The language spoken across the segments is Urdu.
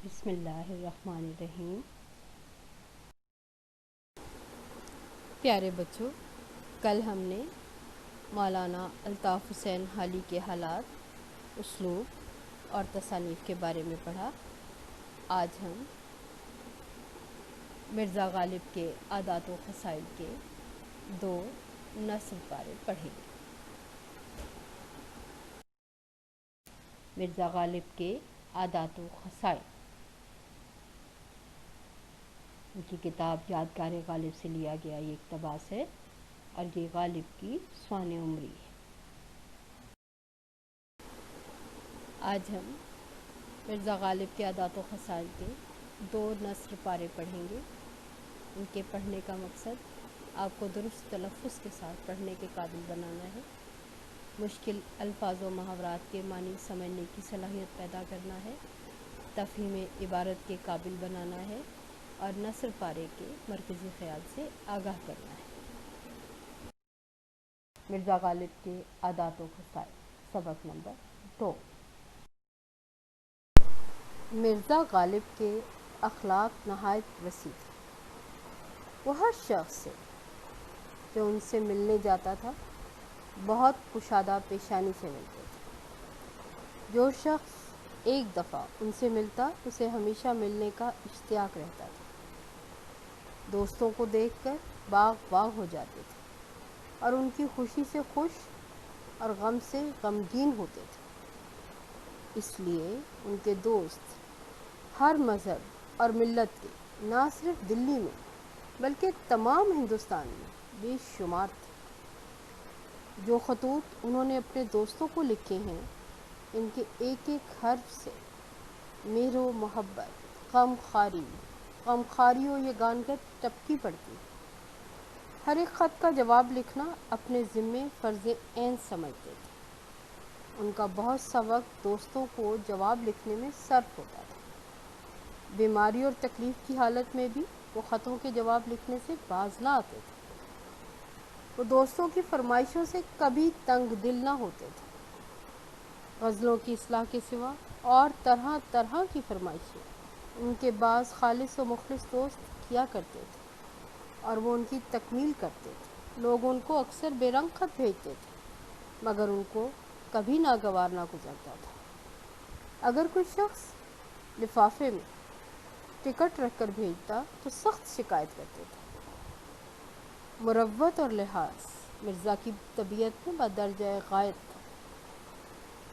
بسم اللہ الرحمن الرحیم۔ پیارے بچوں، کل ہم نے مولانا الطاف حسین حالی کے حالات، اسلوب اور تصانیف کے بارے میں پڑھا۔ آج ہم مرزا غالب کے عادات و خصائل کے 2 نثر پارے پڑھیں گے۔ مرزا غالب کے عادات و خصائل، ان کی کتاب یادگار غالب سے لیا گیا یہ اقتباس ہے اور یہ غالب کی سوانح عمری ہے۔ آج ہم مرزا غالب کے عادات و خصائل کے 2 نثر پارے پڑھیں گے۔ ان کے پڑھنے کا مقصد آپ کو درست تلفظ کے ساتھ پڑھنے کے قابل بنانا ہے، مشکل الفاظ و محاورات کے معنی سمجھنے کی صلاحیت پیدا کرنا ہے، تفہیم عبارت کے قابل بنانا ہے اور نثر پارے کے مرکزی خیال سے آگاہ کرنا ہے۔ مرزا غالب کے عادات و خصائل، سبق نمبر 2۔ مرزا غالب کے اخلاق نہایت وسیع تھے۔ وہ ہر شخص سے جو ان سے ملنے جاتا تھا بہت کشادہ پیشانی سے ملتے تھے۔ جو شخص ایک دفعہ ان سے ملتا اسے ہمیشہ ملنے کا اشتیاق رہتا تھا۔ دوستوں کو دیکھ کر باغ باغ ہو جاتے تھے اور ان کی خوشی سے خوش اور غم سے غمگین ہوتے تھے۔ اس لیے ان کے دوست ہر مذہب اور ملت کے نہ صرف دلی میں بلکہ تمام ہندوستان میں بے شمار تھے۔ جو خطوط انہوں نے اپنے دوستوں کو لکھے ہیں، ان کے ایک ایک حرف سے مہر و محبت، غم خاری و یگانگت ٹپکی پڑتی۔ ہر ایک خط کا جواب لکھنا اپنے ذمے فرض عین سمجھتے تھے۔ ان کا بہت سا وقت دوستوں کو جواب لکھنے میں صرف ہوتا تھا۔ بیماری اور تکلیف کی حالت میں بھی وہ خطوں کے جواب لکھنے سے باز نہ آتے تھے۔ وہ دوستوں کی فرمائشوں سے کبھی تنگ دل نہ ہوتے تھے۔ غزلوں کی اصلاح کے سوا اور طرح طرح کی فرمائشیں ان کے بعض خالص و مخلص دوست کیا کرتے تھے اور وہ ان کی تکمیل کرتے تھے۔ لوگ ان کو اکثر بے رنگ خط بھیجتے تھے مگر ان کو کبھی ناگوار نہ گزرتا تھا۔ اگر کوئی شخص لفافے میں ٹکٹ رکھ کر بھیجتا تو سخت شکایت کرتے تھے۔ مروت اور لحاظ مرزا کی طبیعت میں بدرجہ غایت تھا۔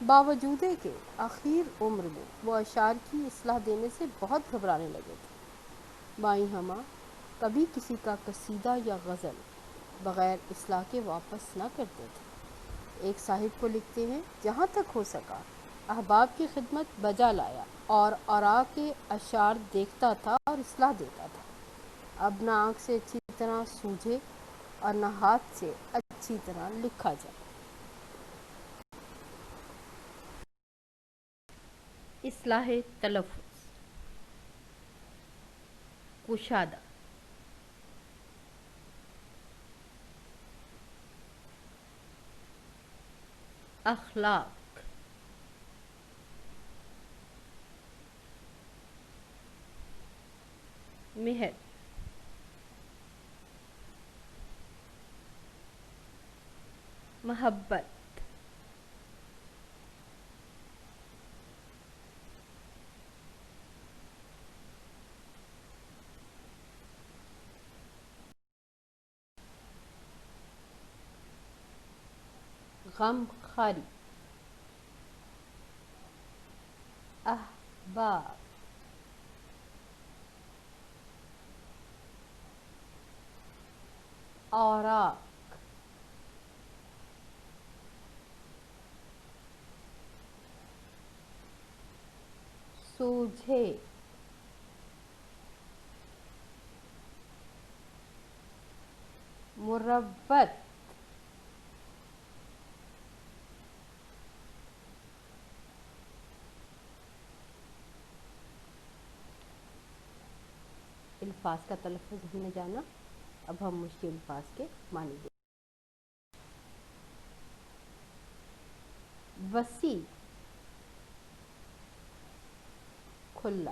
باوجود کہ آخر عمر میں وہ اشعار کی اصلاح دینے سے بہت گھبرانے لگے تھے، بائیں ہمہ کبھی کسی کا قصیدہ یا غزل بغیر اصلاح کے واپس نہ کرتے تھے۔ ایک صاحب کو لکھتے ہیں، جہاں تک ہو سکا احباب کی خدمت بجا لایا اور آراء کے اشعار دیکھتا تھا اور اصلاح دیتا تھا۔ اب نہ آنکھ سے اچھی طرح سوجھے اور نہ ہاتھ سے اچھی طرح لکھا جائے۔ اصلاح تلفظ، کشادہ، اخلاق، مہر، محبت، غم خاری، احباب، اوراق، سوجھے، مروت، الفاظ کا تلفظ ہم نے جانا، اب ہم مشکل الفاظ کے معنی دیں۔ وسیع، کھلا،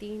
3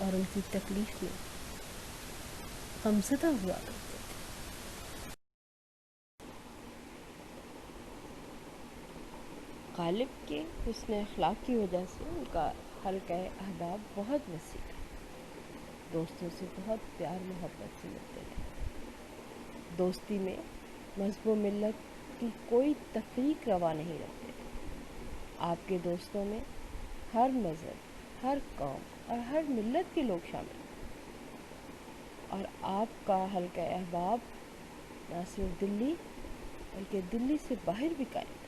اور ان کی تکلیف میں غمزدہ ہوا کرتے تھے۔ غالب کے حسن اخلاق کی وجہ سے ان کا حلقہ احباب بہت وسیع ہے۔ دوستوں سے بہت پیار محبت سے ملتے تھے۔ دوستی میں مذہب و ملت کی کوئی تفریق روا نہیں رکھتے تھے۔ آپ کے دوستوں میں ہر مذہب، ہر قوم اور ہر ملت کے لوگ شامل ہیں، اور آپ کا حلقہ احباب نہ صرف دلی بلکہ دلی سے باہر بھی قائم ہے۔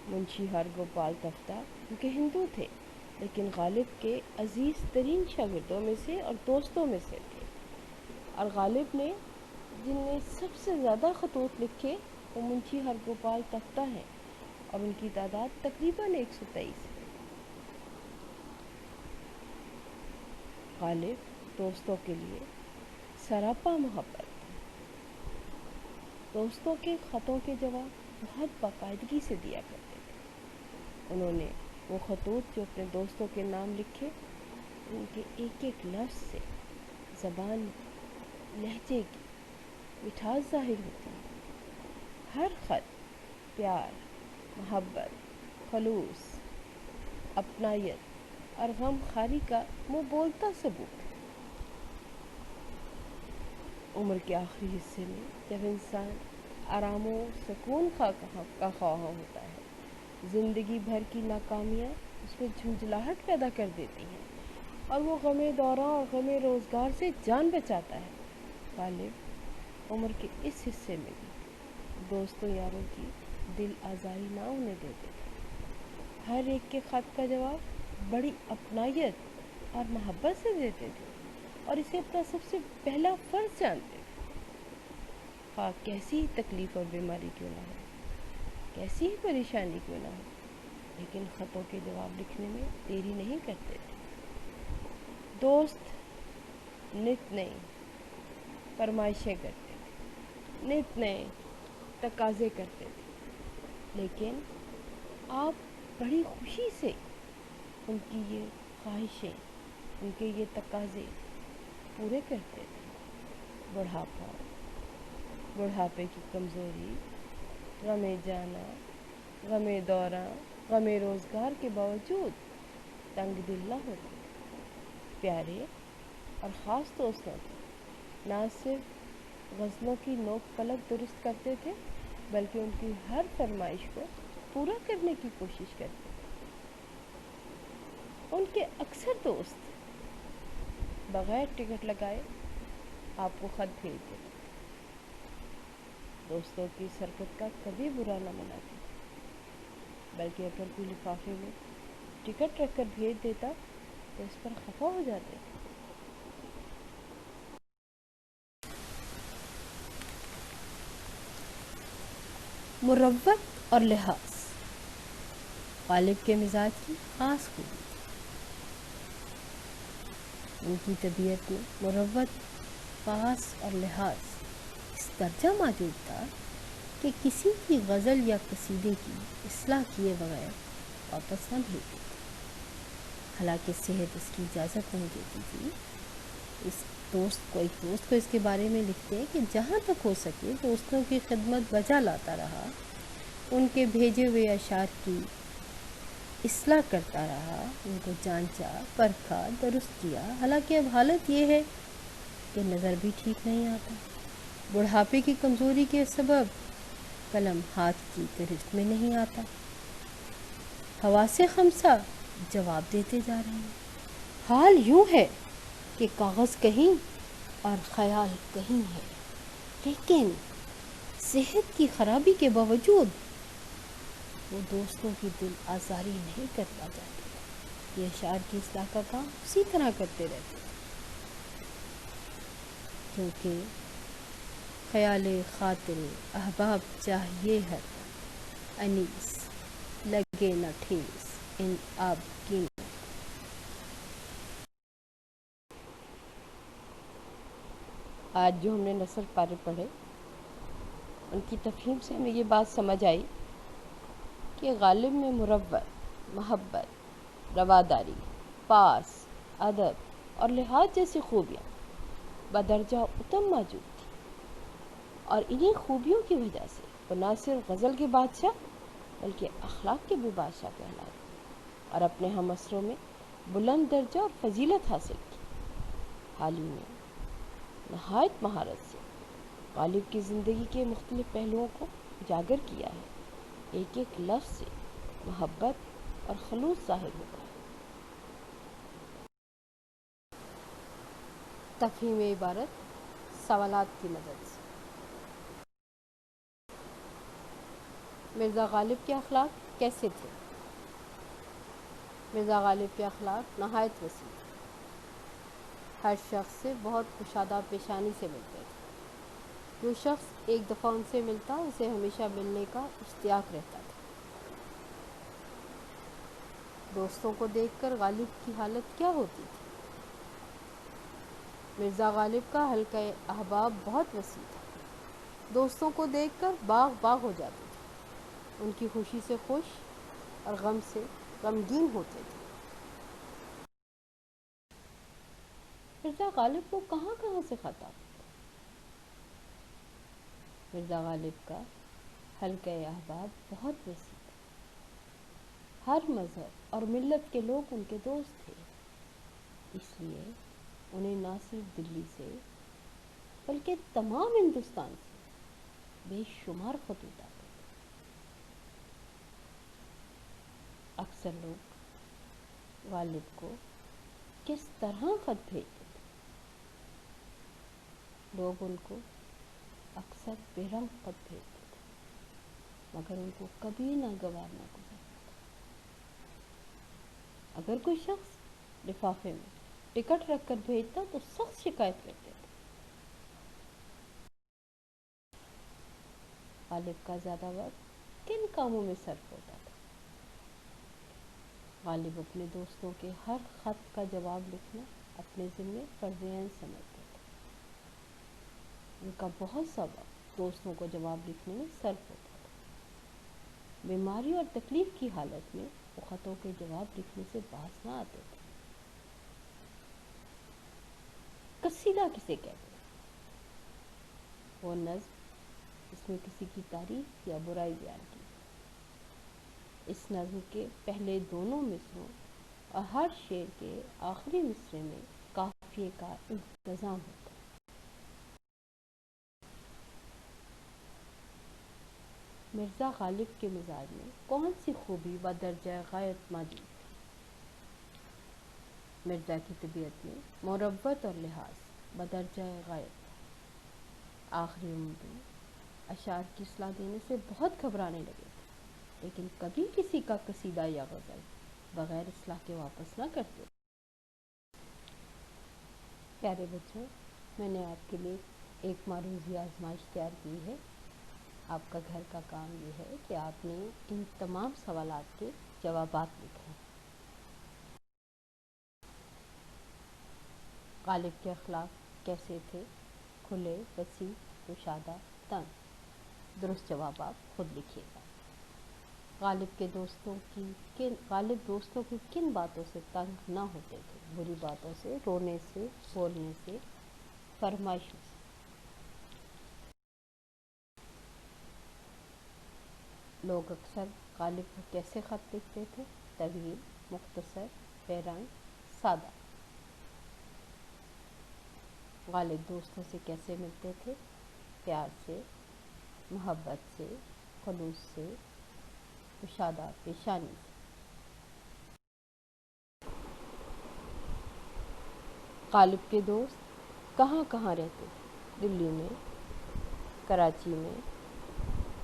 منشی ہرگوپال تفتہ ان کے ہندو تھے، لیکن غالب کے عزیز ترین شاگردوں میں سے اور دوستوں میں سے تھے، اور غالب نے جن نے سب سے زیادہ خطوط لکھے وہ منشی ہرگوپال تفتہ ہیں، اور ان کی تعداد تقریباً 123 ہے۔ غالب دوستوں کے لیے سراپا محبت تھا۔ دوستوں کے خطوں کے جواب بہت باقاعدگی سے دیا کرتے تھے۔ انہوں نے وہ خطوط جو اپنے دوستوں کے نام لکھے، ان کے ایک ایک لفظ سے زبان، لہجے کی مٹھاس ظاہر ہوتی ہے۔ ہر خط پیار، محبت، خلوص، اپنائیت اور غم خاری کا منہ بولتا ثبوت ہے۔ عمر کے آخری حصے میں جب انسان آرام و سکون کا خواہاں ہوتا ہے، زندگی بھر کی ناکامیاں اس میں جھنجھلاہٹ پیدا کر دیتی ہیں اور وہ غم دورہ اور غم روزگار سے جان بچاتا ہے۔ غالب عمر کے اس حصے میں بھی دوستوں یاروں کی دل آزاری نہ ہونے دیتے تھے۔ ہر ایک کے خط کا جواب بڑی اپنائیت اور محبت سے دیتے تھے، اور اسے اپنا سب سے پہلا فرض جانتے تھے۔ خواہ کیسی ہی تکلیف اور بیماری کیوں نہ ہو، کیسی ہی پریشانی کیوں نہ ہو، لیکن خطوں کے جواب لکھنے میں دیری نہیں کرتے تھے۔ دوست نت نئی فرمائشیں کرتے تھے، نت نئے تقاضے کرتے تھے، لیکن آپ بڑی خوشی سے ان کی یہ خواہشیں، ان کے یہ تقاضے پورے کرتے تھے۔ بڑھاپے کی کمزوری، غم جانا، غم دورہ، غم روزگار کے باوجود تنگ دل نہ ہوتے تھے۔ پیارے اور خاص دوستوں کی نہ صرف غزلوں کی نوک پلک درست کرتے تھے، بلکہ ان کی ہر فرمائش کو پورا کرنے کی کوشش کرتے تھے۔ ان کے اکثر دوست بغیر ٹکٹ لگائے آپ کو خط بھیج دیتے تھے۔ دوستوں کی اس حرکت کا کبھی برا نہ مناتے تھے، بلکہ اگر کوئی لفافے میں ٹکٹ رکھ کر بھیج دیتا تو اس پر خفا ہو جاتے تھے۔ مروت اور لحاظ غالب کے مزاج کی خاص خوبی تھی۔ ان کی طبیعت میں مروت، پاس اور لحاظ اس درجہ موجود تھا کہ کسی کی غزل یا قصیدے کی اصلاح کیے بغیر واپس نہ بھیجتے تھے۔ حالانکہ صحت اس کی اجازت نہیں دیتی تھی، ایک دوست کو اس کے بارے میں لکھتے ہیں کہ جہاں تک ہو سکے دوستوں کی خدمت بجا لاتا رہا، ان کے بھیجے ہوئے اشعار کی اصلاح کرتا رہا، ان کو جانچا، پرکھا، درست کیا۔ حالانکہ اب حالت یہ ہے کہ نظر بھی ٹھیک نہیں آتا، بڑھاپے کی کمزوری کے سبب قلم ہاتھ کی گرفت میں نہیں آتا، حواس خمسہ جواب دیتے جا رہے ہیں۔ حال یوں ہے کہ کاغذ کہیں اور خیال کہیں ہے، لیکن صحت کی خرابی کے باوجود وہ دوستوں کی دل آزاری نہیں کر پاتا تھا۔ یہ اشعار کی اصلاح کا کام اسی طرح کرتے رہتے تھے، کیونکہ خیال خاطر احباب چاہیے ہے انیس، لگے نہ ٹھیس ان آب کی۔ آج جو ہم نے نثر پارے پڑھے، ان کی تفہیم سے ہمیں یہ بات سمجھ آئی کہ غالب میں مروت، محبت، رواداری، پاس ادب اور لحاظ جیسی خوبیاں بدرجہ اتم موجود تھی، اور انہی خوبیوں کی وجہ سے وہ نہ صرف غزل کے بادشاہ بلکہ اخلاق کے بھی بادشاہ کہلائے اور اپنے ہم عصروں میں بلند درجہ اور فضیلت حاصل کی۔ حال ہی میں نہایت مہارت سے غالب کی زندگی کے مختلف پہلوؤں کو اجاگر کیا ہے، ایک ایک لفظ سے محبت اور خلوص ظاہر ہوتا ہے۔ تفہیم عبارت سوالات کی مدد سے۔ مرزا غالب کے اخلاق کیسے تھے؟ مرزا غالب کے اخلاق نہایت وسیع تھے، ہر شخص سے بہت کشادہ پیشانی سے ملتے تھے۔ جو شخص ایک دفعہ ان سے ملتا اسے ہمیشہ ملنے کا اشتیاق رہتا تھا۔ دوستوں کو دیکھ کر غالب کی حالت کیا ہوتی تھی؟ مرزا غالب کا حلقہ احباب بہت وسیع تھا، دوستوں کو دیکھ کر باغ باغ ہو جاتے تھے، ان کی خوشی سے خوش اور غم سے غمگین ہوتے تھے۔ مرزا غالب کو کہاں کہاں سے خطاب؟ مرزا غالب کا حلقہ احباب بہت وسیع تھا، ہر مذہب اور ملت کے لوگ ان کے دوست تھے، اس لیے انہیں نہ صرف دلی سے بلکہ تمام ہندوستان سے بے شمار خطوط آتے تھے۔ اکثر لوگ غالب کو کس طرح خط بھیجتے تھے؟ لوگ ان کو اکثر بے رنگ خط بھیجتے تھے، مگر ان کو کبھی ناگوار نہ گزرتا تھا۔ اگر کوئی شخص لفافے میں ٹکٹ رکھ کر بھیجتا تو سخت شکایت کرتے تھے۔ غالب کا زیادہ وقت کن کاموں میں صرف ہوتا تھا؟ غالب اپنے دوستوں کے ہر خط کا جواب لکھنا اپنے ذمے فرض عین سمجھتے تھے۔ ان کا بہت سا وقت دوستوں کو جواب لکھنے میں صرف ہوتا تھا۔ بیماری اور تکلیف کی حالت میں وہ خطوں کے جواب لکھنے سے باز نہ آتے تھے۔ قصیدہ کسے کہتے ہیں؟ وہ نظم اس میں کسی کی تعریف یا برائی بیان کی۔ اس نظم کے پہلے دونوں مصروں اور ہر شعر کے آخری مصرے میں قافیے کا انتظام ہوتا ہے۔ مرزا غالب کے مزاج میں کون سی خوبی و درجہ غایت موجود تھی؟ مرزا کی طبیعت میں مروت اور لحاظ بدرجہ غایت تھا۔ آخری عمر میں اشعار کی اصلاح دینے سے بہت گھبرانے لگے تھے، لیکن کبھی کسی کا قصیدہ یا غزل بغیر اصلاح کے واپس نہ کرتے۔ پیارے بچوں، میں نے آپ کے لیے ایک معروضی آزمائش تیار کی ہے۔ آپ کا گھر کا کام یہ ہے کہ آپ نے ان تمام سوالات کے جوابات لکھیں۔ غالب کے اخلاق کیسے تھے؟ کھلے، وسیع، کشادہ، تنگ؟ درست جواب آپ خود لکھیے گا۔ غالب دوستوں کی کن باتوں سے تنگ نہ ہوتے تھے؟ بری باتوں سے، رونے سے، بولنے سے، فرمائشوں سے۔ لوگ اکثر غالب کو کیسے خط لکھتے تھے؟ طویل، مختصر، بے رنگ، سادہ؟ غالب دوستوں سے کیسے ملتے تھے؟ پیار سے، محبت سے، خلوص سے، کشادہ پیشانی سے۔ غالب کے دوست کہاں کہاں رہتے تھے؟ دلی میں، کراچی میں،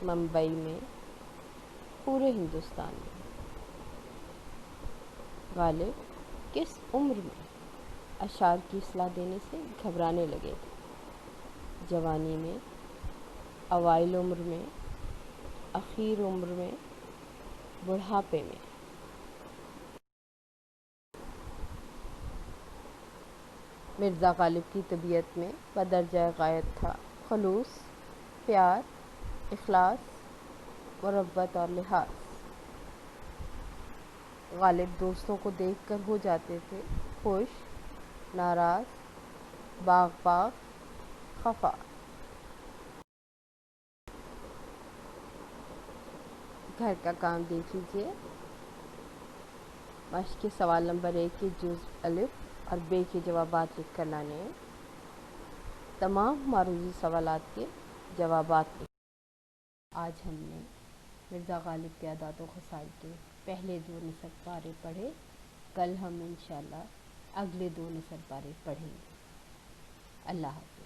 ممبئی میں، پورے ہندوستان میں۔ غالب کس عمر میں اشعار کی اصلاح دینے سے گھبرانے لگے تھے؟ جوانی میں، اوائل عمر میں، اخیر عمر میں، بڑھاپے میں؟ مرزا غالب کی طبیعت میں بدرجہ غایت تھا خلوص، پیار، اخلاص، مروت اور لحاظ۔ غالب دوستوں کو دیکھ کر ہو جاتے تھے خوش ناراض، باغ باغ، خفا۔ گھر کا کام دیکھ لیجیے۔ مشق کے سوال نمبر 1 کے جزء الف اور بے کے جوابات لکھ کر لانے ہیں۔ تمام معروضی سوالات کے جوابات لکھ۔ آج ہم نے مرزا غالب کے اعداد و خسائل کے پہلے 2 نصب پارے پڑھے۔ کل ہم انشاءاللہ اگلے 2 نصب پارے پڑھیں گے۔ اللہ حافظ۔